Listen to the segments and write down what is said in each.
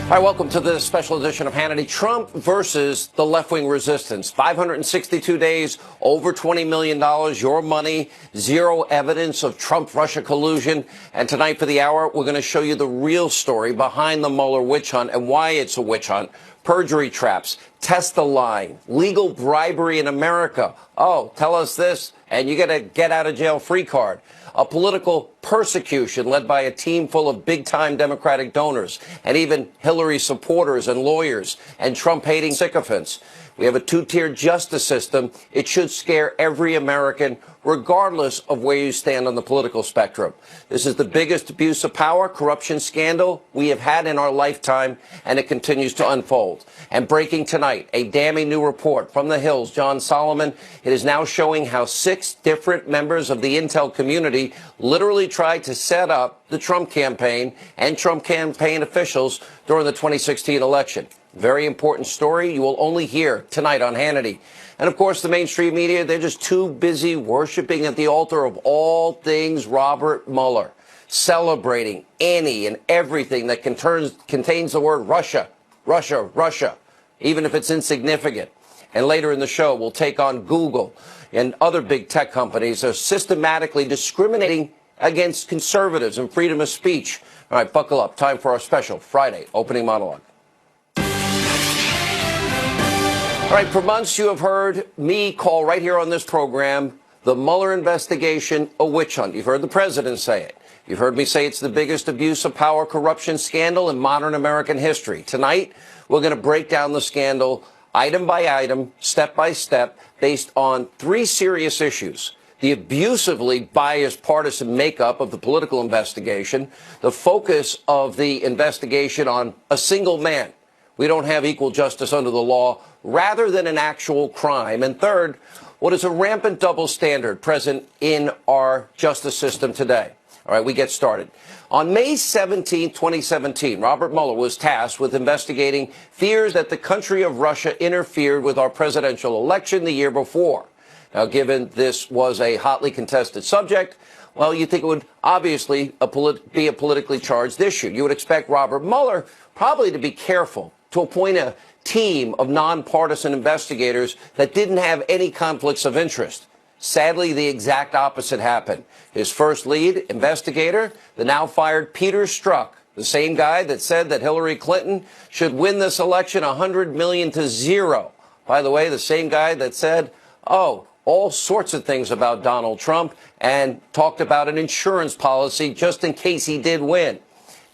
Hi, welcome to this special edition of Hannity. Trump versus the left-wing resistance. 562 days, over $20 million, your money, zero evidence of Trump-Russia collusion. And tonight for the hour, we're going to show you the real story behind the Mueller witch hunt and why it's a witch hunt. Perjury traps, test the line, legal bribery in America. Oh, tell us this, and you get a get-out-of-jail-free card. A political persecution led by a team full of big-time Democratic donors and even Hillary supporters and lawyers and Trump-hating sycophants. We have a two-tiered justice system. It should scare every American, regardless of where you stand on the political spectrum. This is the biggest abuse of power, corruption scandal we have had in our lifetime, and it continues to unfold. And breaking tonight, a damning new report from the Hill's John Solomon. It is now showing how 6 different members of the intel community literally tried to set up the Trump campaign and Trump campaign officials during the 2016 election. Very important story you will only hear tonight on Hannity. And, of course, the mainstream media, they're just too busy worshiping at the altar of all things Robert Mueller, celebrating any and everything that contains the word Russia, Russia, Russia, even if it's insignificant. And later in the show, we'll take on Google and other big tech companies that are systematically discriminating against conservatives and freedom of speech. All right, buckle up. Time for our special Friday opening monologue. All right, for months you have heard me call right here on this program the Mueller investigation a witch hunt. You've heard the president say it. You've heard me say it's the biggest abuse of power corruption scandal in modern American history. Tonight, we're going to break down the scandal item by item, step by step, based on 3 serious issues. The abusively biased partisan makeup of the political investigation, the focus of the investigation on a single man. We don't have equal justice under the law rather than an actual crime. And third, what is a rampant double standard present in our justice system today? All right, we get started. On May 17, 2017, Robert Mueller was tasked with investigating fears that the country of Russia interfered with our presidential election the year before. Now, given this was a hotly contested subject, well, you think it would obviously be a politically charged issue. You would expect Robert Mueller probably to be careful to appoint a team of nonpartisan investigators that didn't have any conflicts of interest. Sadly, the exact opposite happened. His first lead investigator, the now fired Peter Strzok, the same guy that said that Hillary Clinton should win this election 100 million to 0. By the way, the same guy that said, all sorts of things about Donald Trump and talked about an insurance policy just in case he did win.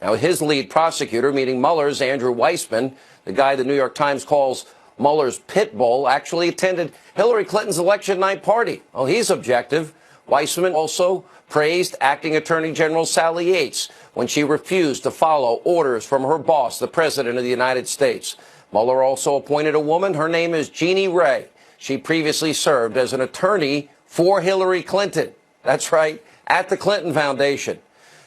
Now, his lead prosecutor, meaning Mueller's Andrew Weissman, the guy the New York Times calls Mueller's pit bull, actually attended Hillary Clinton's election night party. Well, he's objective. Weissman also praised Acting Attorney General Sally Yates when she refused to follow orders from her boss, the President of the United States. Mueller also appointed a woman. Her name is Jeannie Ray. She previously served as an attorney for Hillary Clinton. That's right, at the Clinton Foundation.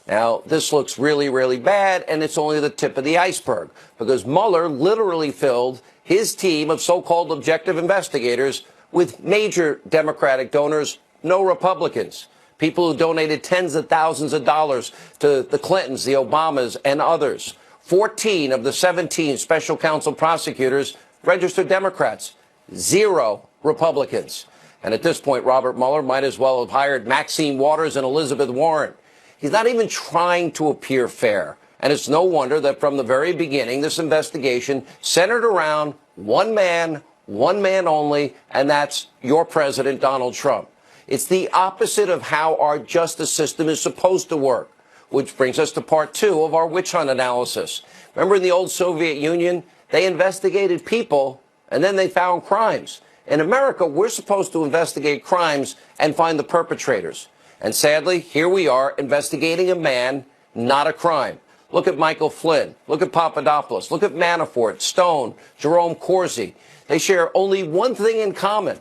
Now, this looks really, really bad, and it's only the tip of the iceberg, because Mueller literally filled his team of so-called objective investigators with major Democratic donors, no Republicans, people who donated tens of thousands of dollars to the Clintons, the Obamas, and others. 14 of the 17 special counsel prosecutors registered Democrats, 0 Republicans. And at this point, Robert Mueller might as well have hired Maxine Waters and Elizabeth Warren. He's not even trying to appear fair. And it's no wonder that from the very beginning, this investigation centered around one man only, and that's your president, Donald Trump. It's the opposite of how our justice system is supposed to work, which brings us to part 2 of our witch hunt analysis. Remember in the old Soviet Union, they investigated people and then they found crimes. In America, we're supposed to investigate crimes and find the perpetrators. And sadly, here we are investigating a man, not a crime. Look at Michael Flynn. Look at Papadopoulos. Look at Manafort, Stone, Jerome Corsi. They share only one thing in common: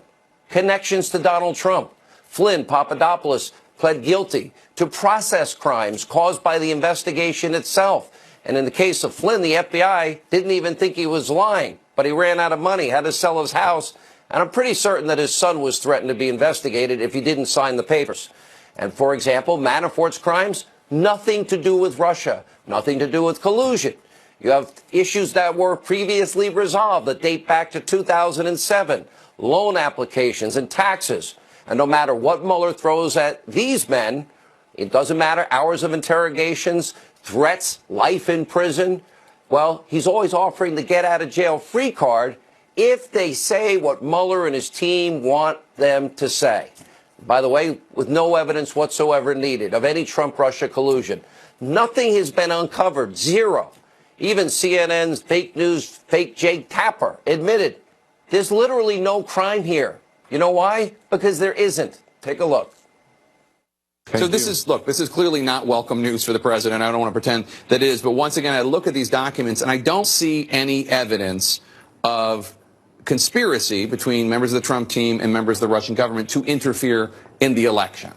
connections to Donald Trump. Flynn, Papadopoulos pled guilty to process crimes caused by the investigation itself. And in the case of Flynn, the FBI didn't even think he was lying, but he ran out of money, had to sell his house. And I'm pretty certain that his son was threatened to be investigated if he didn't sign the papers. And, for example, Manafort's crimes, nothing to do with Russia, nothing to do with collusion. You have issues that were previously resolved that date back to 2007, loan applications and taxes. And no matter what Mueller throws at these men, it doesn't matter, hours of interrogations, threats, life in prison. Well, he's always offering the get-out-of-jail-free card if they say what Mueller and his team want them to say. By the way, with no evidence whatsoever needed of any Trump-Russia collusion. Nothing has been uncovered. Zero. Even CNN's fake news, fake Jake Tapper admitted there's literally no crime here. You know why? Because there isn't. Take a look. So this is clearly not welcome news for the president. I don't want to pretend that it is. But once again, I look at these documents and I don't see any evidence of conspiracy between members of the Trump team and members of the Russian government to interfere in the election.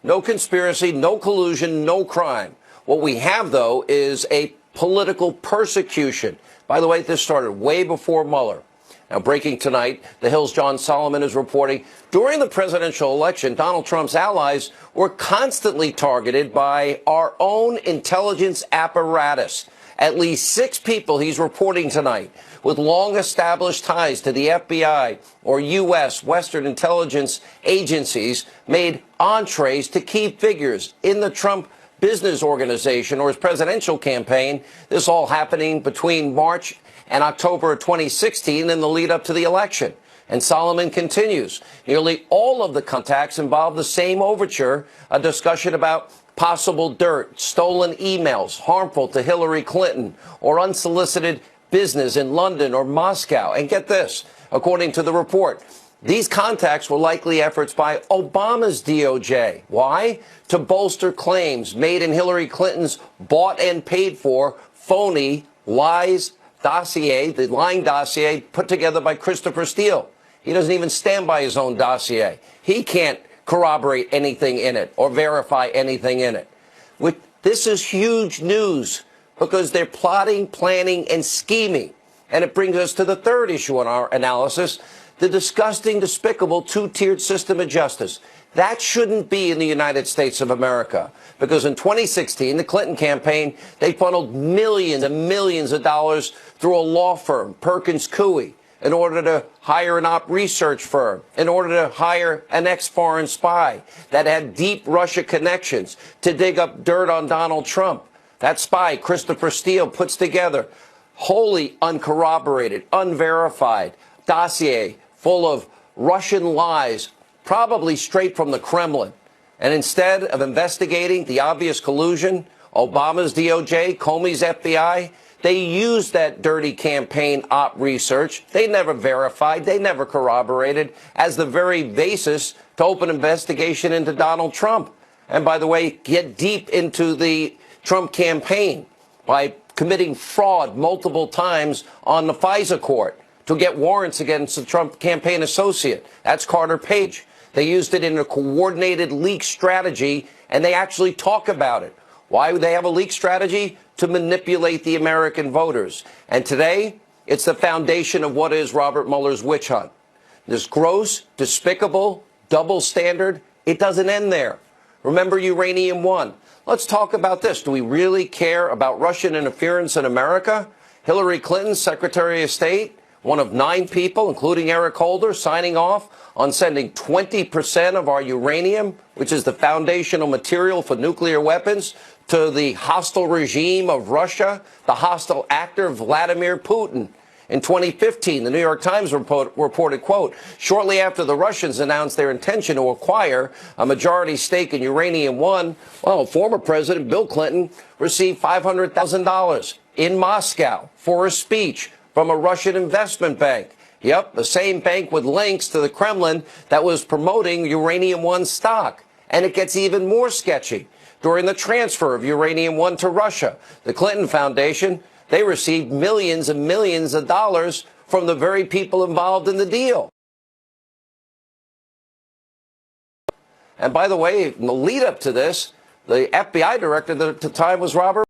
No conspiracy, no collusion, no crime. What we have, though, is a political persecution. By the way, this started way before Mueller. Now, breaking tonight, The Hill's John Solomon is reporting during the presidential election, Donald Trump's allies were constantly targeted by our own intelligence apparatus. At least 6 people, he's reporting tonight, with long-established ties to the FBI or U.S. Western intelligence agencies made entrees to key figures in the Trump business organization or his presidential campaign. This all happening between March and October of 2016 in the lead up to the election. And Solomon continues. Nearly all of the contacts involve the same overture, a discussion about possible dirt, stolen emails, harmful to Hillary Clinton, or unsolicited business in London or Moscow. And get this, according to the report, these contacts were likely efforts by Obama's DOJ. Why? To bolster claims made in Hillary Clinton's bought and paid for phony lies dossier, the lying dossier put together by Christopher Steele. He doesn't even stand by his own dossier. He can't corroborate anything in it or verify anything in it. This is huge news because they're plotting, planning, and scheming. And it brings us to the third issue in our analysis, the disgusting, despicable two-tiered system of justice. That shouldn't be in the United States of America, because in 2016, the Clinton campaign, they funneled millions and millions of dollars through a law firm, Perkins Coie, in order to hire an op research firm, in order to hire an ex-foreign spy that had deep Russia connections to dig up dirt on Donald Trump. That spy, Christopher Steele, puts together wholly uncorroborated, unverified dossier full of Russian lies, probably straight from the Kremlin. And instead of investigating the obvious collusion, Obama's DOJ, Comey's FBI, they used that dirty campaign op research. They never verified, they never corroborated as the very basis to open investigation into Donald Trump. And by the way, get deep into the Trump campaign by committing fraud multiple times on the FISA court to get warrants against the Trump campaign associate. That's Carter Page. They used it in a coordinated leak strategy, and they actually talk about it. Why would they have a leak strategy? To manipulate the American voters. And today, it's the foundation of what is Robert Mueller's witch hunt. This gross, despicable, double standard, it doesn't end there. Remember Uranium One. Let's talk about this. Do we really care about Russian interference in America? Hillary Clinton, Secretary of State, one of 9 people, including Eric Holder, signing off on sending 20% of our uranium, which is the foundational material for nuclear weapons, to the hostile regime of Russia, the hostile actor Vladimir Putin. In 2015, the New York Times reported, quote, shortly after the Russians announced their intention to acquire a majority stake in Uranium One, well, former President Bill Clinton received $500,000 in Moscow for a speech from a Russian investment bank. Yep, the same bank with links to the Kremlin that was promoting Uranium One stock. And it gets even more sketchy. During the transfer of Uranium One to Russia, the Clinton Foundation, they received millions and millions of dollars from the very people involved in the deal. And by the way, in the lead up to this, the FBI director at the time was Robert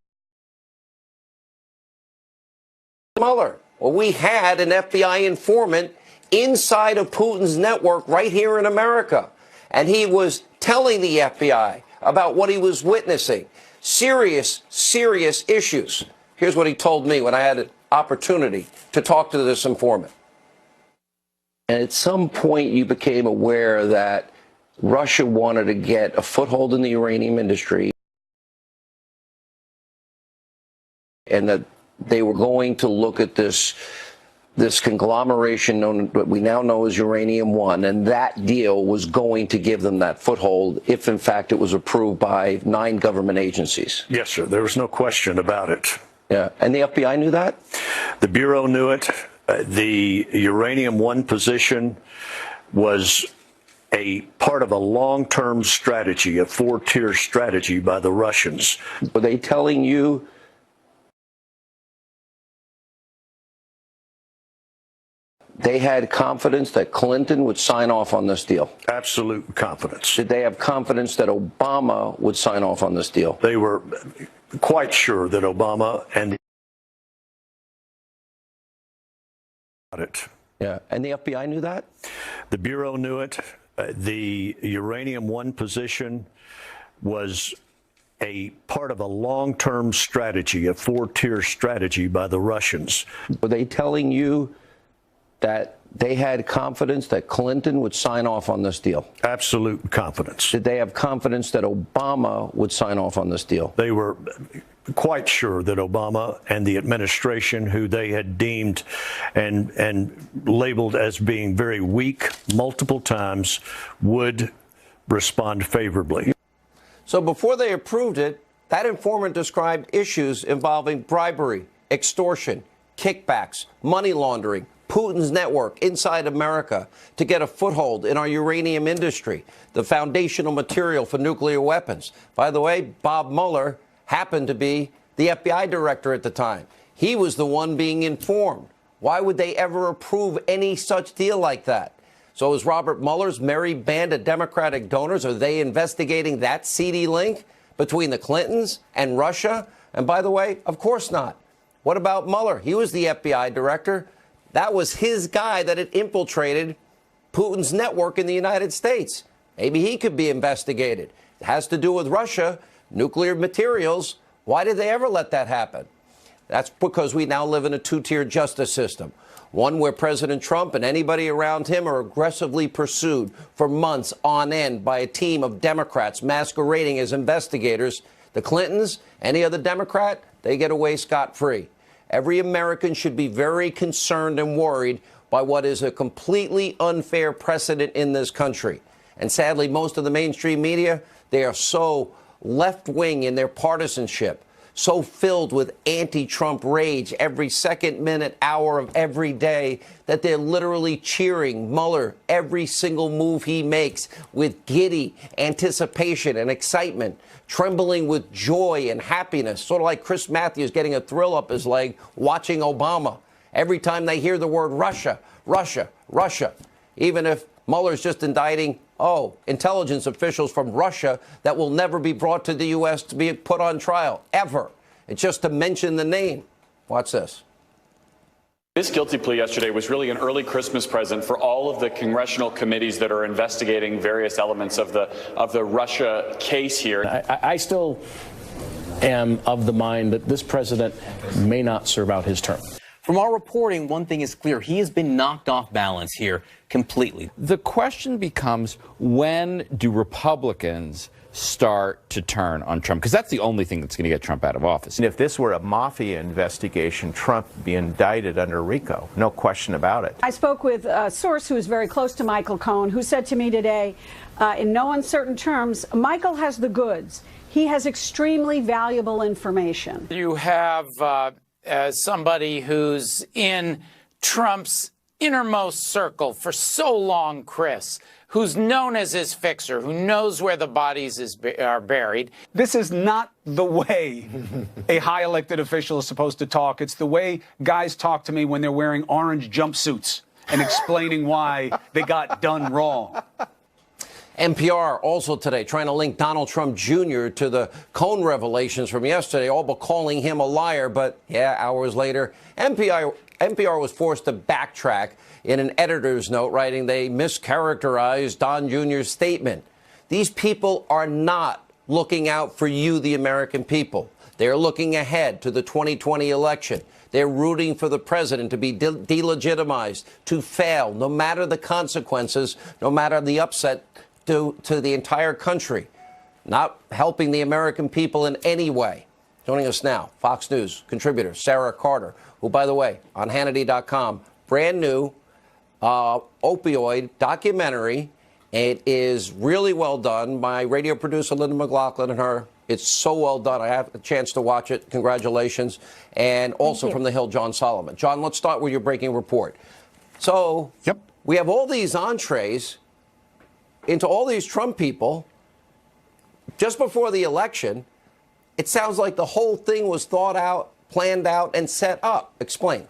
Mueller. Well, we had an FBI informant inside of Putin's network right here in America. And he was telling the FBI about what he was witnessing. Serious, serious issues. Here's what he told me when I had an opportunity to talk to this informant. And at some point, you became aware that Russia wanted to get a foothold in the uranium industry and that they were going to look at this conglomeration known what we now know as Uranium One, and that deal was going to give them that foothold if, in fact, it was approved by 9 government agencies. Yes, sir. There was no question about it. Yeah, and the FBI knew that? The Bureau knew it. The Uranium One position was a part of a long-term strategy, a 4-tier strategy by the Russians. Were they telling you they had confidence that Clinton would sign off on this deal? Absolute confidence. Did they have confidence that Obama would sign off on this deal? They were quite sure that Obama and it. Yeah, and the FBI knew that? The Bureau knew it. The Uranium One position was a part of a long-term strategy, a 4-tier strategy by the Russians. Were they telling you that they had confidence that Clinton would sign off on this deal? Absolute confidence. Did they have confidence that Obama would sign off on this deal? They were quite sure that Obama and the administration, who they had deemed and labeled as being very weak multiple times, would respond favorably. So before they approved it, that informant described issues involving bribery, extortion, kickbacks, money laundering, Putin's network inside America to get a foothold in our uranium industry, the foundational material for nuclear weapons. By the way, Bob Mueller happened to be the FBI director at the time. He was the one being informed. Why would they ever approve any such deal like that? So is Robert Mueller's merry band of Democratic donors, are they investigating that seedy link between the Clintons and Russia? And by the way, of course not. What about Mueller? He was the FBI director. That was his guy that had infiltrated Putin's network in the United States. Maybe he could be investigated. It has to do with Russia, nuclear materials. Why did they ever let that happen? That's because we now live in a 2-tier justice system, one where President Trump and anybody around him are aggressively pursued for months on end by a team of Democrats masquerading as investigators. The Clintons, any other Democrat, they get away scot-free. Every American should be very concerned and worried by what is a completely unfair precedent in this country. And sadly, most of the mainstream media, they are so left-wing in their partisanship, so filled with anti-Trump rage every second, minute, hour of every day that they're literally cheering Mueller every single move he makes with giddy anticipation and excitement, trembling with joy and happiness, sort of like Chris Matthews getting a thrill up his leg watching Obama. Every time they hear the word Russia, Russia, Russia, even if Mueller's just indicting, intelligence officials from Russia that will never be brought to the U.S. to be put on trial, ever. It's just to mention the name. Watch this. This guilty plea yesterday was really an early Christmas present for all of the congressional committees that are investigating various elements of the Russia case here. I still am of the mind that this president may not serve out his term. From our reporting, one thing is clear. He has been knocked off balance here completely. The question becomes, when do Republicans start to turn on Trump? Because that's the only thing that's going to get Trump out of office. And if this were a mafia investigation, Trump would be indicted under RICO. No question about it. I spoke with a source who is very close to Michael Cohen, who said to me today, in no uncertain terms, Michael has the goods. He has extremely valuable information. You have as somebody who's in Trump's innermost circle for so long, Chris, who's known as his fixer, who knows where the bodies are buried. This is not the way a high elected official is supposed to talk. It's the way guys talk to me when they're wearing orange jumpsuits and explaining why they got done wrong. NPR also today trying to link Donald Trump Jr. to the Cohen revelations from yesterday, all but calling him a liar. But, yeah, hours later, NPR was forced to backtrack in an editor's note, writing they mischaracterized Don Jr.'s statement. These people are not looking out for you, the American people. They're looking ahead to the 2020 election. They're rooting for the president to be delegitimized, to fail, no matter the consequences, no matter the upset to the entire country. Not helping the American people in any way. Joining us now, Fox News contributor Sarah Carter, who, by the way, on Hannity.com, brand new opioid documentary. It is really well done. My radio producer, Linda McLaughlin, and her. It's so well done. I have a chance to watch it. Congratulations. And also from the Hill, John Solomon. John, let's start with your breaking report. So we have all these entrees into all these Trump people just before the election. It sounds like the whole thing was thought out, planned out, and set up. Explain.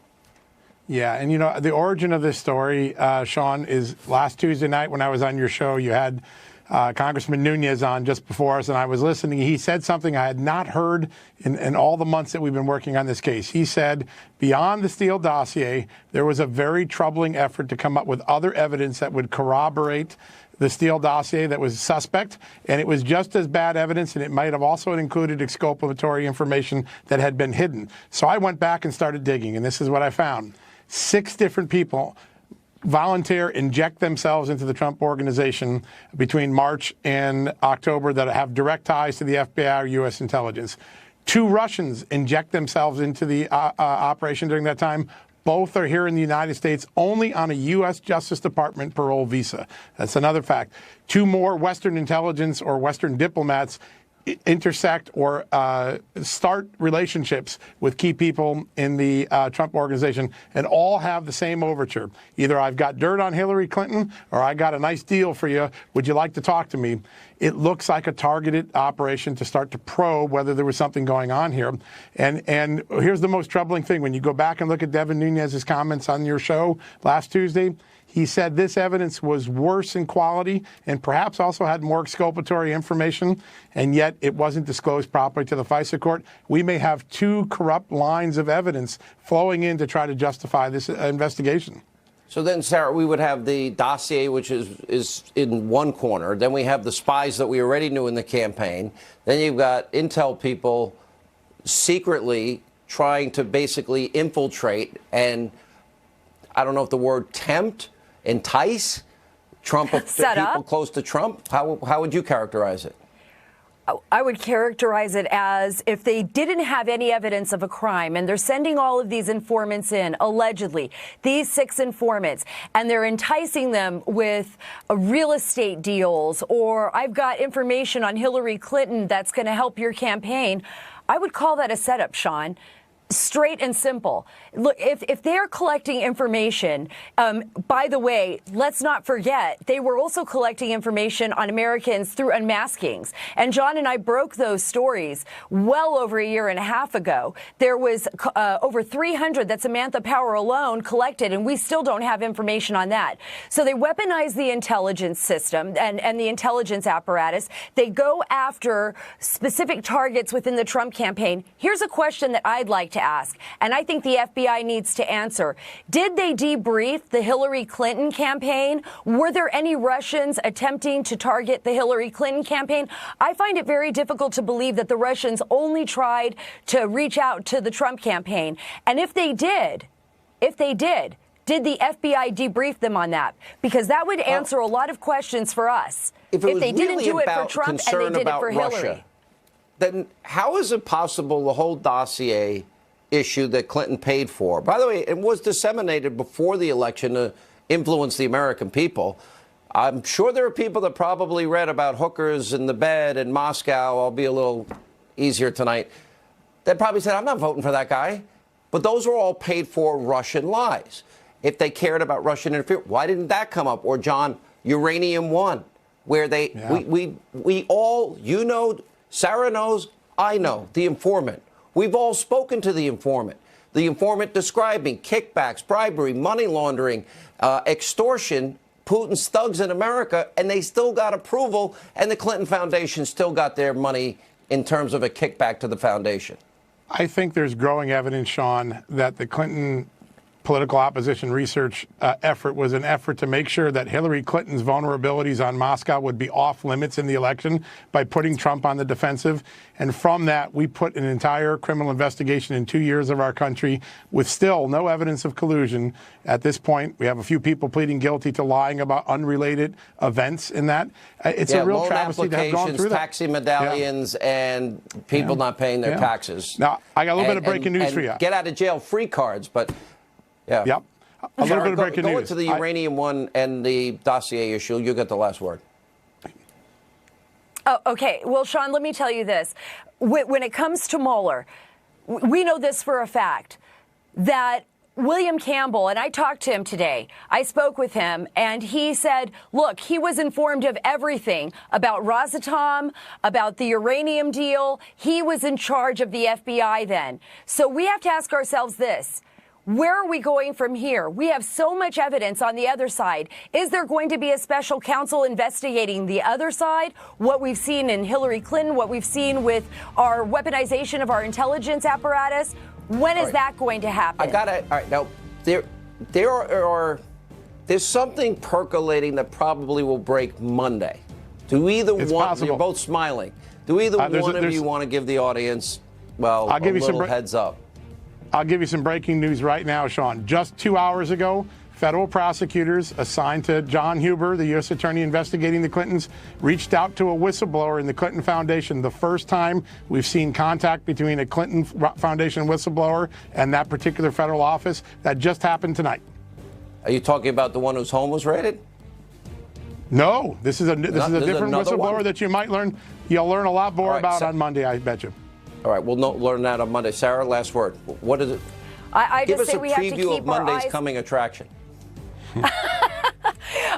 Yeah, and you know, the origin of this story, Sean, is last Tuesday night when I was on your show, you had Congressman Nunes on just before us, and I was listening. He said something I had not heard in all the months that we've been working on this case. He said, beyond the Steele dossier, there was a very troubling effort to come up with other evidence that would corroborate the Steele dossier that was suspect, and it was just as bad evidence, and it might have also included exculpatory information that had been hidden. So I went back and started digging, and this is what I found. 6 different people inject themselves into the Trump organization between March and October that have direct ties to the FBI or U.S. intelligence. 2 Russians inject themselves into the operation during that time. Both are here in the United States only on a U.S. Justice Department parole visa. That's another fact. 2 more Western intelligence or Western diplomats intersect or start relationships with key people in the Trump organization, and all have the same overture. Either I've got dirt on Hillary Clinton, or I got a nice deal for you. Would you like to talk to me? It looks like a targeted operation to start to probe whether there was something going on here. And here's the most troubling thing. When you go back and look at Devin Nunes' comments on your show last Tuesday, he said this evidence was worse in quality and perhaps also had more exculpatory information, and yet it wasn't disclosed properly to the FISA court. We may have 2 corrupt lines of evidence flowing in to try to justify this investigation. So then, Sarah, we would have the dossier, which is in one corner. Then we have the spies that we already knew in the campaign. Then you've got intel people secretly trying to basically infiltrate and, I don't know if the word tempt, entice Trump, people close to Trump. How would you characterize it? I would characterize it as if they didn't have any evidence of a crime and they're sending all of these informants in, allegedly, these 6 informants, and they're enticing them with real estate deals, or I've got information on Hillary Clinton that's going to help your campaign. I would call that a setup, Sean. Straight and simple. Look, if they're collecting information, by the way, let's not forget, they were also collecting information on Americans through unmaskings. And John and I broke those stories well over a year and a half ago. There was over 300 that Samantha Power alone collected, and we still don't have information on that. So they weaponize the intelligence system and the intelligence apparatus. They go after specific targets within the Trump campaign. Here's a question that I'd like to ask, and I think the FBI needs to answer. Did they debrief the Hillary Clinton campaign? Were there any Russians attempting to target the Hillary Clinton campaign? I find it very difficult to believe that the Russians only tried to reach out to the Trump campaign. And if they did the FBI debrief them on that? Because that would answer a lot of questions for us. If they didn't do it for Trump and they did it for Hillary. Then how is it possible the whole dossier issue that Clinton paid for, by the way, it was disseminated before the election to influence the American people? I'm sure there are people that probably read about hookers in the bed in Moscow. I'll be a little easier tonight. That probably said, I'm not voting for that guy. But those are all paid for Russian lies. If they cared about Russian interference, why didn't that come up? Or, John, Uranium One, where they, we all, you know, Sarah knows, I know, the informant. We've all spoken to the informant. The informant describing kickbacks, bribery, money laundering, extortion, Putin's thugs in America, and they still got approval, and the Clinton Foundation still got their money in terms of a kickback to the foundation. I think there's growing evidence, Sean, that the Clinton political opposition research effort was an effort to make sure that Hillary Clinton's vulnerabilities on Moscow would be off limits in the election by putting Trump on the defensive. And from that, we put an entire criminal investigation in 2 years of our country with still no evidence of collusion. At this point, we have a few people pleading guilty to lying about unrelated events in that. It's a real travesty to have gone through that. Taxi medallions, and people not paying their taxes. Now, I got a little bit of breaking news for you. Get out of jail free cards, but yeah. Yep. A little bit of breaking news. Go into the uranium one and the dossier issue. You get the last word. Oh, okay. Well, Sean, let me tell you this. When it comes to Mueller, we know this for a fact, that William Campbell, and I talked to him today, I spoke with him, and he said, look, he was informed of everything about Rosatom, about the uranium deal. He was in charge of the FBI then. So we have to ask ourselves this. Where are we going from here? We have so much evidence on the other side. Is there going to be a special counsel investigating the other side? What we've seen in Hillary Clinton, what we've seen with our weaponization of our intelligence apparatus? When is that going to happen? All right, now, there's something percolating that probably will break Monday. Do either one, you're both smiling, do either one of you want to give the audience, well, a little heads up? I'll give you some breaking news right now, Sean. Just 2 hours ago, federal prosecutors assigned to John Huber, the U.S. attorney investigating the Clintons, reached out to a whistleblower in the Clinton Foundation. The first time we've seen contact between a Clinton Foundation whistleblower and that particular federal office. That just happened tonight. Are you talking about the one whose home was raided? No, this is a different whistleblower that you might learn. You'll learn a lot more about on Monday, I bet you. All right, we'll learn that on Monday. Sarah, last word. What is it? Give us a preview of Monday's coming attraction.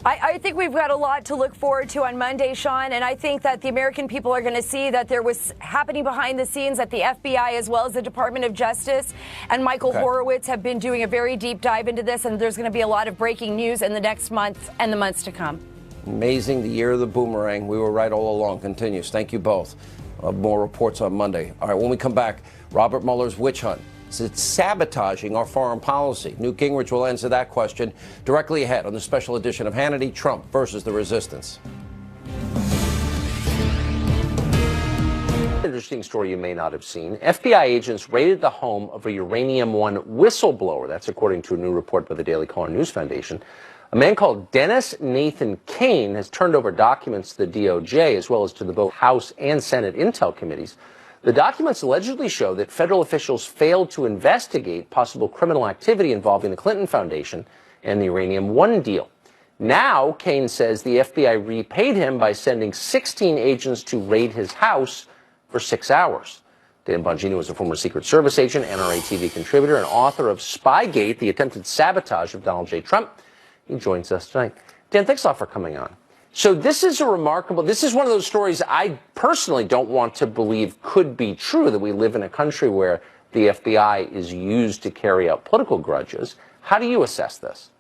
I think we've got a lot to look forward to on Monday, Sean, and I think that the American people are going to see that there was happening behind the scenes at the FBI as well as the Department of Justice, and Michael Horowitz have been doing a very deep dive into this, and there's going to be a lot of breaking news in the next month and the months to come. Amazing, the year of the boomerang. We were right all along. Continues. Thank you both. More reports on Monday. All right, when we come back, Robert Mueller's witch hunt. Is it sabotaging our foreign policy? Newt Gingrich will answer that question directly ahead on the special edition of Hannity, Trump versus the Resistance. Interesting story you may not have seen. FBI agents raided the home of a Uranium One whistleblower. That's according to a new report by the Daily Caller News Foundation. A man called Dennis Nathan Kane has turned over documents to the DOJ as well as to the both House and Senate Intel committees. The documents allegedly show that federal officials failed to investigate possible criminal activity involving the Clinton Foundation and the Uranium One deal. Now, Kane says the FBI repaid him by sending 16 agents to raid his house for 6 hours. Dan Bongino is a former Secret Service agent, NRA TV contributor, and author of Spygate, the attempted sabotage of Donald J. Trump. He joins us tonight. Dan, thanks a lot for coming on. So this is this is one of those stories I personally don't want to believe could be true, that we live in a country where the FBI is used to carry out political grudges. How do you assess this?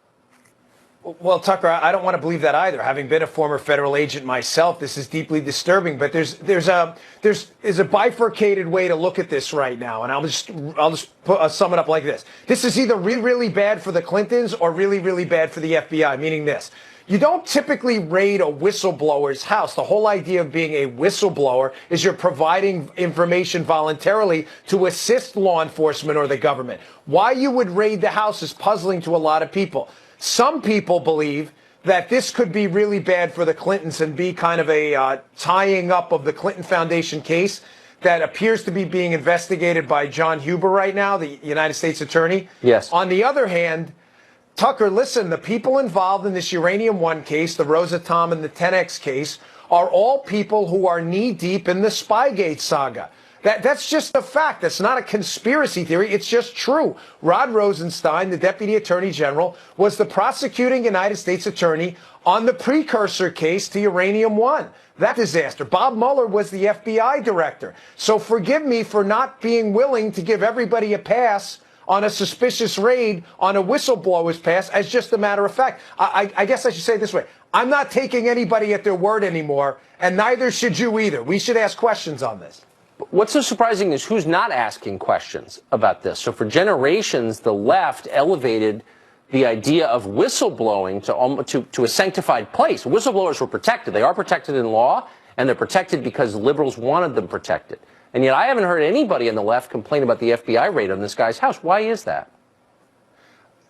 Well, Tucker, I don't want to believe that either. Having been a former federal agent myself, this is deeply disturbing. But there's a bifurcated way to look at this right now, and I'll just sum it up like this: this is either really, really bad for the Clintons or really, really bad for the FBI. Meaning this: you don't typically raid a whistleblower's house. The whole idea of being a whistleblower is you're providing information voluntarily to assist law enforcement or the government. Why you would raid the house is puzzling to a lot of people. Some people believe that this could be really bad for the Clintons and be kind of a tying up of the Clinton Foundation case that appears to be being investigated by John Huber right now, the United States attorney. Yes. On the other hand, Tucker, listen, the people involved in this Uranium One case, the Rosatom and the 10X case, are all people who are knee-deep in the Spygate saga. That's just a fact. That's not a conspiracy theory. It's just true. Rod Rosenstein, the Deputy Attorney General, was the prosecuting United States attorney on the precursor case to Uranium One. That disaster. Bob Mueller was the FBI director. So forgive me for not being willing to give everybody a pass on a suspicious raid on a whistleblower's pass as just a matter of fact. I guess I should say it this way. I'm not taking anybody at their word anymore, and neither should you either. We should ask questions on this. What's so surprising is who's not asking questions about this. So for generations, the left elevated the idea of whistleblowing to a sanctified place. Whistleblowers were protected. They are protected in law, and they're protected because liberals wanted them protected. And yet I haven't heard anybody on the left complain about the FBI raid on this guy's house. Why is that?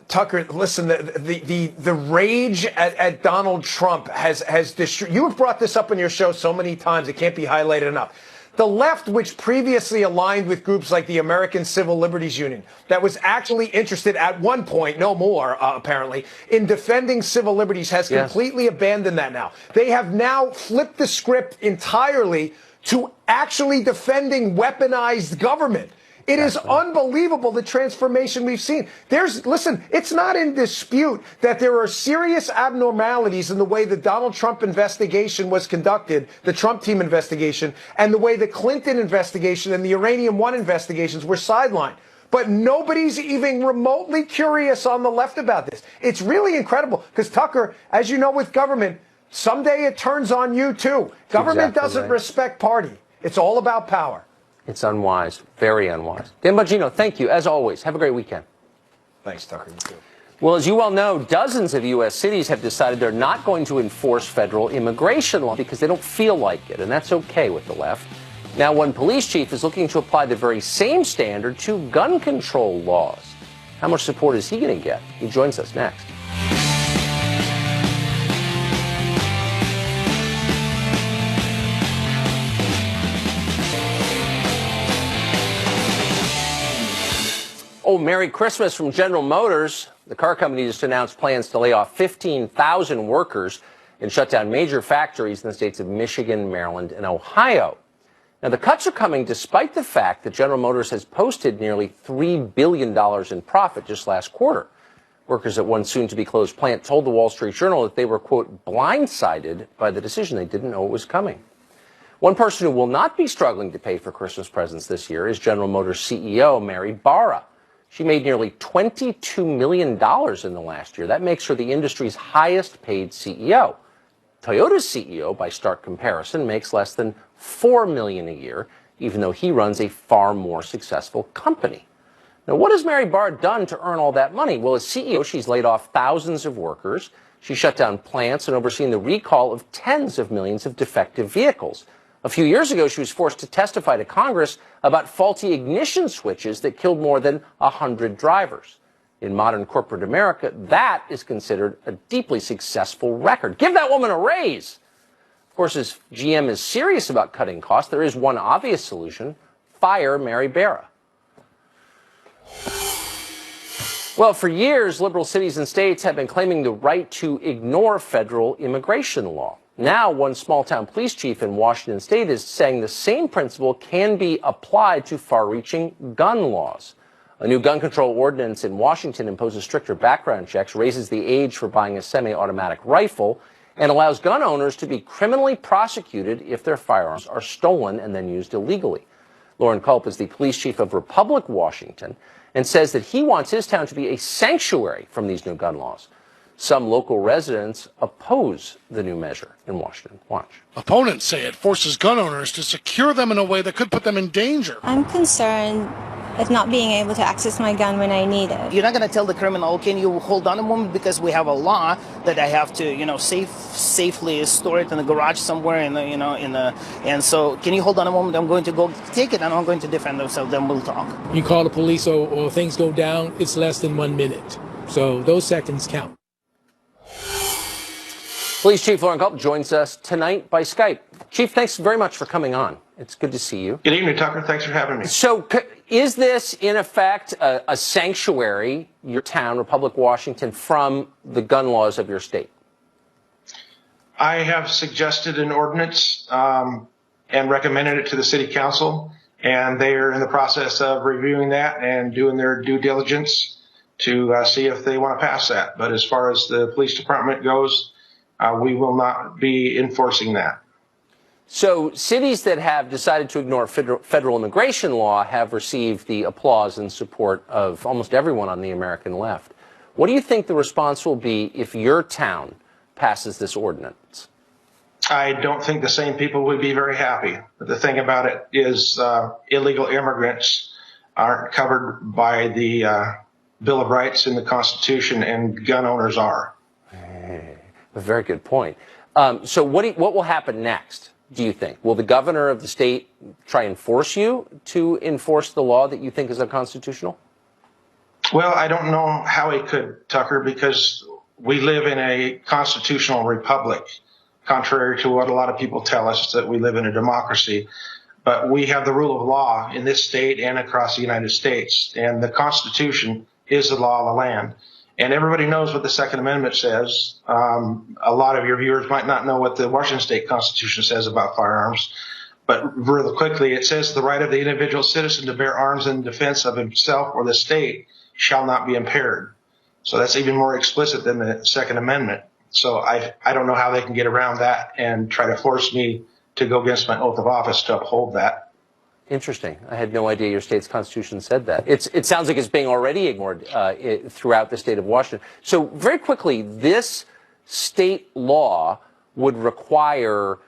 Tucker, listen, the rage at Donald Trump has destroyed. You have brought this up on your show so many times, it can't be highlighted enough. The left, which previously aligned with groups like the American Civil Liberties Union, that was actually interested at one point, no more apparently, in defending civil liberties, has completely abandoned that now. They have now flipped the script entirely to actually defending weaponized government. It is unbelievable, the transformation we've seen. Listen, it's not in dispute that there are serious abnormalities in the way the Donald Trump investigation was conducted, the Trump team investigation, and the way the Clinton investigation and the Uranium One investigations were sidelined. But nobody's even remotely curious on the left about this. It's really incredible because, Tucker, as you know with government, someday it turns on you too. Government doesn't respect party. It's all about power. It's unwise, very unwise. Dan Bongino, thank you, as always. Have a great weekend. Thanks, Tucker. You too. Well, as you well know, dozens of U.S. cities have decided they're not going to enforce federal immigration law because they don't feel like it, and that's okay with the left. Now, one police chief is looking to apply the very same standard to gun control laws. How much support is he going to get? He joins us next. Oh, Merry Christmas from General Motors. The car company just announced plans to lay off 15,000 workers and shut down major factories in the states of Michigan, Maryland, and Ohio. Now, the cuts are coming despite the fact that General Motors has posted nearly $3 billion in profit just last quarter. Workers at one soon-to-be-closed plant told the Wall Street Journal that they were, quote, blindsided by the decision. They didn't know it was coming. One person who will not be struggling to pay for Christmas presents this year is General Motors CEO Mary Barra. She made nearly $22 million in the last year. That makes her the industry's highest-paid CEO. Toyota's CEO, by stark comparison, makes less than $4 million a year, even though he runs a far more successful company. Now, what has Mary Barra done to earn all that money? Well, as CEO, she's laid off thousands of workers. She shut down plants and overseen the recall of tens of millions of defective vehicles. A few years ago, she was forced to testify to Congress about faulty ignition switches that killed more than 100 drivers. In modern corporate America, that is considered a deeply successful record. Give that woman a raise. Of course, as GM is serious about cutting costs, there is one obvious solution: fire Mary Barra. Well, for years, liberal cities and states have been claiming the right to ignore federal immigration law. Now, one small-town police chief in Washington state is saying the same principle can be applied to far-reaching gun laws. A new gun control ordinance in Washington imposes stricter background checks, raises the age for buying a semi-automatic rifle, and allows gun owners to be criminally prosecuted if their firearms are stolen and then used illegally. Lauren Culp is the police chief of Republic Washington and says that he wants his town to be a sanctuary from these new gun laws. Some local residents oppose the new measure in Washington. Watch. Opponents say it forces gun owners to secure them in a way that could put them in danger. I'm concerned with not being able to access my gun when I need it. You're not going to tell the criminal, can you hold on a moment, because we have a law that I have to, safely store it in the garage somewhere and so can you hold on a moment? I'm going to go take it and I'm going to defend myself. Then we'll talk. You call the police or things go down, it's less than 1 minute. So those seconds count. Police Chief Lauren Culp joins us tonight by Skype. Chief, thanks very much for coming on. It's good to see you. Good evening, Tucker. Thanks for having me. So is this, in effect, a sanctuary, your town, Republic Washington, from the gun laws of your state? I have suggested an ordinance and recommended it to the city council, and they are in the process of reviewing that and doing their due diligence to see if they want to pass that. But as far as the police department goes, we will not be enforcing that. So cities that have decided to ignore federal immigration law have received the applause and support of almost everyone on the American left. What do you think the response will be if your town passes this ordinance? I don't think the same people would be very happy. But the thing about it is illegal immigrants aren't covered by the Bill of Rights and the Constitution, and gun owners are. A very good point. So what will happen next, do you think? Will the governor of the state try and force you to enforce the law that you think is unconstitutional? Well, I don't know how he could, Tucker, because we live in a constitutional republic, contrary to what a lot of people tell us, that we live in a democracy. But we have the rule of law in this state and across the United States. And the Constitution is the law of the land. And everybody knows what the Second Amendment says. A lot of your viewers might not know what the Washington State Constitution says about firearms. But really quickly, it says the right of the individual citizen to bear arms in defense of himself or the state shall not be impaired. So that's even more explicit than the Second Amendment. So I don't know how they can get around that and try to force me to go against my oath of office to uphold that. Interesting. I had no idea your state's constitution said that. It sounds like it's being already ignored throughout the state of Washington. So very quickly, this state law would require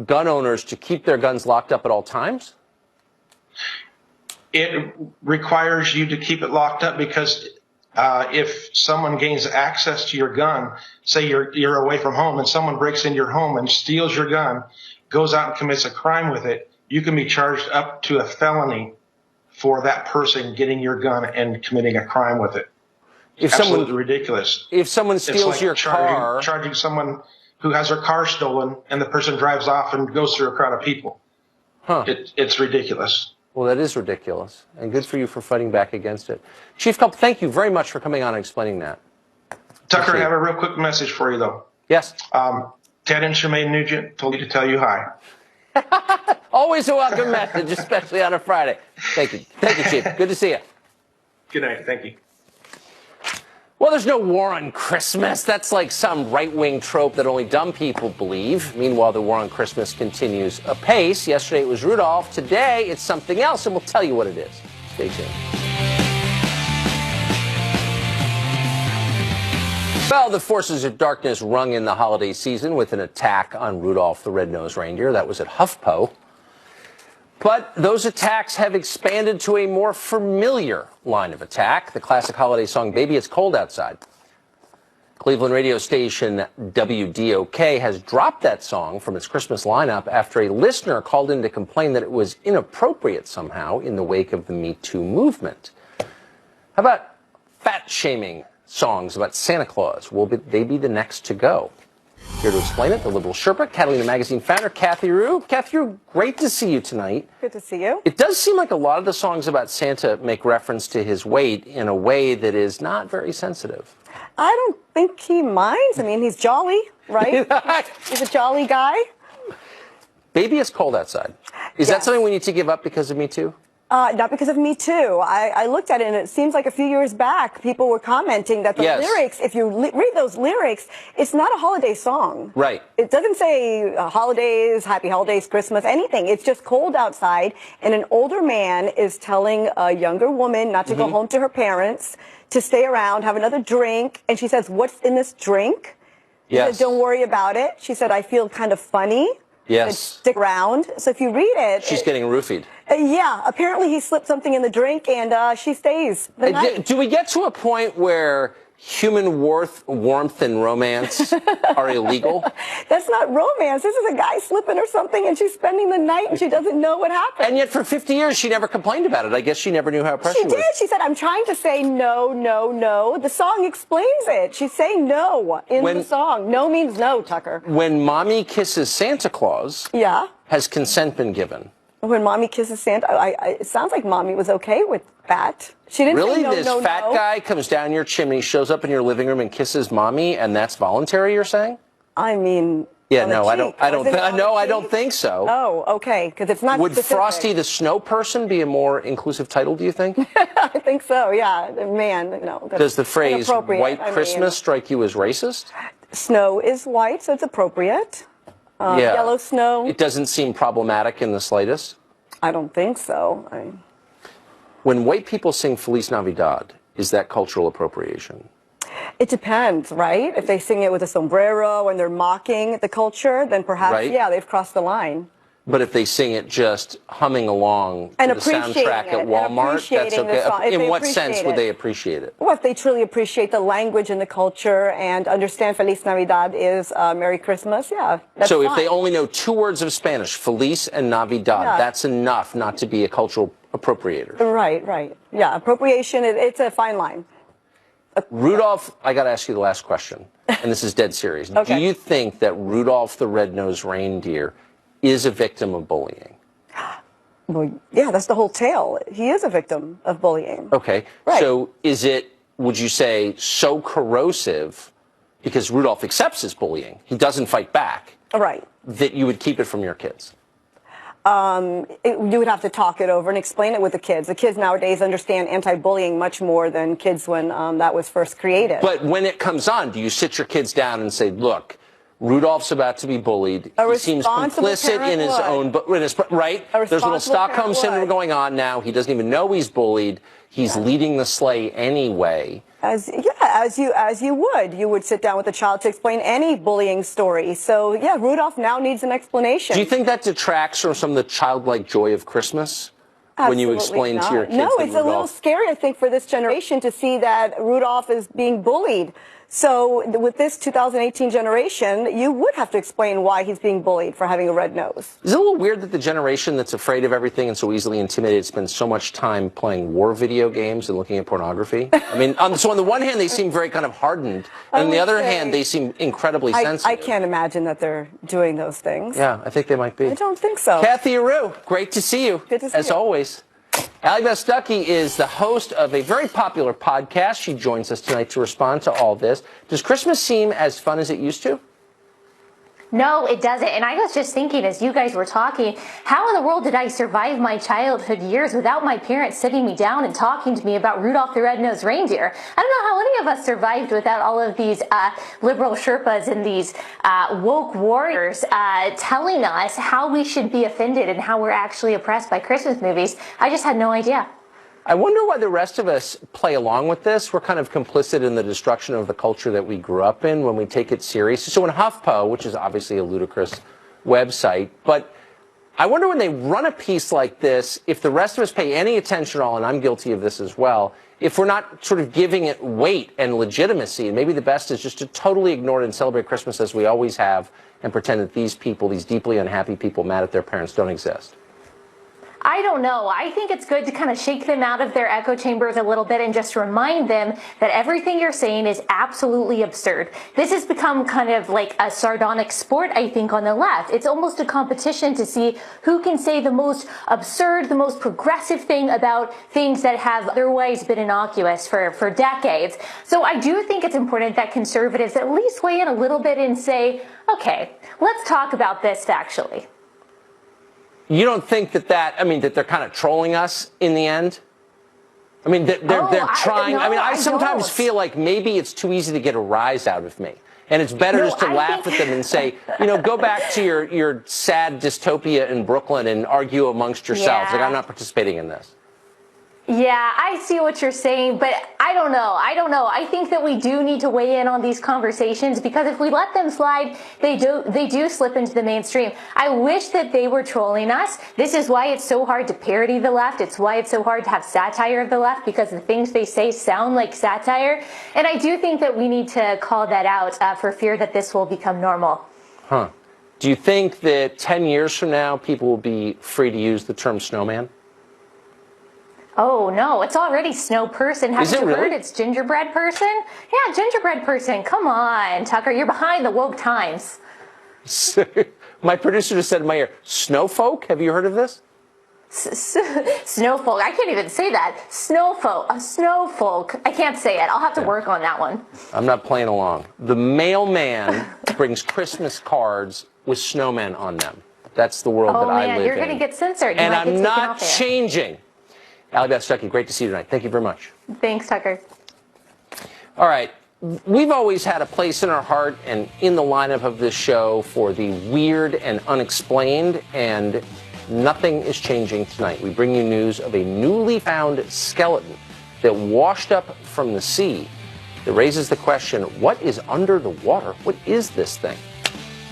gun owners to keep their guns locked up at all times? It requires you to keep it locked up because if someone gains access to your gun, say you're away from home and someone breaks into your home and steals your gun, goes out and commits a crime with it, you can be charged up to a felony for that person getting your gun and committing a crime with it. It's absolutely ridiculous. If someone steals your car, charging someone who has their car stolen and the person drives off and goes through a crowd of people. It's ridiculous. Well, that is ridiculous, and good for you for fighting back against it. Chief Culp, thank you very much for coming on and explaining that. Tucker, I have a real quick message for you, though. Yes. Ted and Shemaine Nugent told me to tell you hi. Always a welcome message, especially on a Friday. Thank you. Thank you, Chief. Good to see you. Good night. Thank you. Well, there's no war on Christmas. That's like some right-wing trope that only dumb people believe. Meanwhile, the war on Christmas continues apace. Yesterday it was Rudolph. Today it's something else, and we'll tell you what it is. Stay tuned. Well, the forces of darkness rung in the holiday season with an attack on Rudolph the Red-Nosed Reindeer. That was at HuffPo. But those attacks have expanded to a more familiar line of attack, the classic holiday song, Baby It's Cold Outside. Cleveland radio station WDOK has dropped that song from its Christmas lineup after a listener called in to complain that it was inappropriate somehow in the wake of the Me Too movement. How about fat-shaming songs about Santa Claus? Will they be the next to go? Here to explain it, the Liberal Sherpa, Catalina Magazine founder, Kathy Rue. Kathy Rue, great to see you tonight. Good to see you. It does seem like a lot of the songs about Santa make reference to his weight in a way that is not very sensitive. I don't think he minds. I mean, he's jolly, right? He's a jolly guy. Baby It's Cold Outside. Is that something we need to give up because of Me Too? Not because of Me Too. I looked at it, and it seems like a few years back, people were commenting that the lyrics, if you read those lyrics, it's not a holiday song. Right. It doesn't say holidays, happy holidays, Christmas, anything. It's just cold outside, and an older man is telling a younger woman not to go home to her parents, to stay around, have another drink, and she says, "What's in this drink?" He said, "Don't worry about it." She said, "I feel kind of funny." Yes. Stick around. So if you read it... She's getting roofied. Yeah. Apparently he slipped something in the drink and she stays the night. Do we get to a point where human warmth and romance are illegal? That's not romance. This is a guy slipping or something and she's spending the night and she doesn't know what happened. And yet for 50 years she never complained about it. I guess she never knew how pressure was. She did. She said, "I'm trying to say no, no, no." The song explains it. She's saying no in the song. No means no, Tucker. When Mommy kisses Santa Claus, has consent been given? When Mommy kisses Santa, it sounds like Mommy was okay with that. She didn't really? say no, This no, fat no. guy comes down your chimney, shows up in your living room and kisses Mommy, and that's voluntary, you're saying? I mean... Yeah, no, I don't think so. Oh, okay, because it's not Would specific. Frosty the Snow Person be a more inclusive title, do you think? I think so, yeah. Man, no. Does the phrase inappropriate. white Christmas strike you as racist? Snow is white, so it's appropriate. Yellow snow. It doesn't seem problematic in the slightest? I don't think so. When white people sing Feliz Navidad, is that cultural appropriation? It depends, right? If they sing it with a sombrero and they're mocking the culture, then perhaps, Right. yeah, they've crossed the line. But if they sing it just humming along And to the appreciating soundtrack it, at and Walmart, that's appreciating the okay. song, if In they what sense appreciate would it. they appreciate it? Well, if they truly appreciate the language and the culture and understand Feliz Navidad is Merry Christmas, yeah, that's So if fine. they only know 2 words of Spanish, Feliz and Navidad, Yeah. that's enough not to be a cultural appropriator. Right, right. Yeah, appropriation, it's a fine line. Rudolph, I got to ask you the last question, and this is dead serious. Okay. Do you think that Rudolph the Red-Nosed Reindeer is a victim of bullying? Well, yeah, that's the whole tale. He is a victim of bullying. Okay. Right. So is it, would you say, so corrosive, because Rudolph accepts his bullying, he doesn't fight back, Right. that you would keep it from your kids? You would have to talk it over and explain it with the kids. The kids nowadays understand anti-bullying much more than kids when that was first created. But when it comes on, do you sit your kids down and say, look, Rudolph's about to be bullied. He seems complicit in his own, right? There's a little Stockholm syndrome going on now. He doesn't even know he's bullied. He's leading the sleigh anyway. As you would sit down with the child to explain any bullying story. So yeah, Rudolph now needs an explanation. Do you think that detracts from some of the childlike joy of Christmas? When you explain to your kids No, that it's a little scary, I think, for this generation to see that Rudolph is being bullied. So with this 2018 generation, you would have to explain why he's being bullied for having a red nose. Is it a little weird that the generation that's afraid of everything and so easily intimidated spends so much time playing war video games and looking at pornography? I mean, so on the one hand, they seem very kind of hardened, and on the other hand, they seem incredibly sensitive. I can't imagine that they're doing those things. Yeah, I think they might be. I don't think so. Kathy Aru, great to see you. Good to see as you. always. Allie Beth Stuckey is the host of a very popular podcast. She joins us tonight to respond to all this. Does Christmas seem as fun as it used to? No, it doesn't. And I was just thinking as you guys were talking, how in the world did I survive my childhood years without my parents sitting me down and talking to me about Rudolph the Red-Nosed Reindeer? I don't know how any of us survived without all of these liberal Sherpas and these woke warriors telling us how we should be offended and how we're actually oppressed by Christmas movies. I just had no idea. I wonder why the rest of us play along with this. We're kind of complicit in the destruction of the culture that we grew up in when we take it serious. So in HuffPo, which is obviously a ludicrous website, but I wonder when they run a piece like this, if the rest of us pay any attention at all, and I'm guilty of this as well, if we're not sort of giving it weight and legitimacy, and maybe the best is just to totally ignore it and celebrate Christmas as we always have and pretend that these people, these deeply unhappy people mad at their parents, don't exist. I don't know. I think it's good to kind of shake them out of their echo chambers a little bit and just remind them that everything you're saying is absolutely absurd. This has become kind of like a sardonic sport, I think, on the left. It's almost a competition to see who can say the most absurd, the most progressive thing about things that have otherwise been innocuous for decades. So I do think it's important that conservatives at least weigh in a little bit and say, okay, let's talk about this factually. You don't think that that they're kind of trolling us in the end? I mean, they're trying. I sometimes feel like maybe it's too easy to get a rise out of me. And it's better just to laugh at them and say, go back to your sad dystopia in Brooklyn and argue amongst yourselves. Yeah. Like, I'm not participating in this. Yeah, I see what you're saying, but I don't know. I think that we do need to weigh in on these conversations because if we let them slide, they do slip into the mainstream. I wish that they were trolling us. This is why it's so hard to parody the left. It's why it's so hard to have satire of the left because the things they say sound like satire. And I do think that we need to call that out for fear that this will become normal. Huh. Do you think that 10 years from now, people will be free to use the term snowman? Oh, no, it's already snow person. Haven't you heard it's gingerbread person? Yeah, gingerbread person. Come on, Tucker, you're behind the woke times. My producer just said in my ear, snowfolk? Have you heard of this? Snowfolk. I can't even say that. Snowfolk. I can't say it. I'll have to work on that one. I'm not playing along. The mailman brings Christmas cards with snowmen on them. That's the world that I live in. Oh, man, you're going to get censored. And I'm not changing. Allie Beth Stuckey, great to see you tonight. Thank you very much. Thanks, Tucker. All right. We've always had a place in our heart and in the lineup of this show for the weird and unexplained, and nothing is changing tonight. We bring you news of a newly found skeleton that washed up from the sea It raises the question, what is under the water? What is this thing?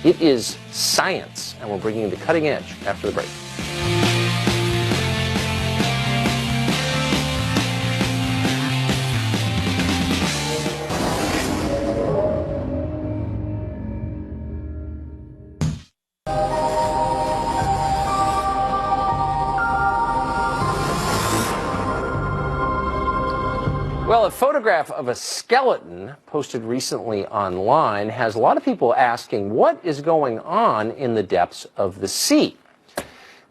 It is science, and we're bringing you the cutting edge after the break. Well, a photograph of a skeleton posted recently online has a lot of people asking what is going on in the depths of the sea.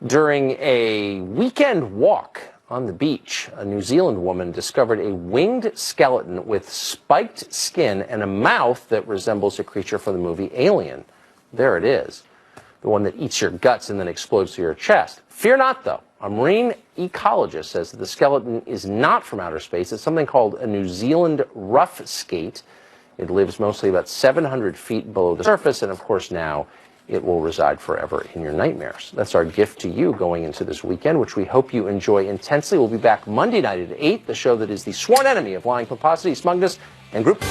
During a weekend walk on the beach, a New Zealand woman discovered a winged skeleton with spiked skin and a mouth that resembles a creature from the movie Alien. There it is, the one that eats your guts and then explodes through your chest. Fear not, though. A marine ecologist says that the skeleton is not from outer space. It's something called a New Zealand rough skate. It lives mostly about 700 feet below the surface, and of course now it will reside forever in your nightmares. That's our gift to you going into this weekend, which we hope you enjoy intensely. We'll be back Monday night at 8, the show that is the sworn enemy of lying, pomposity, smugness, and group.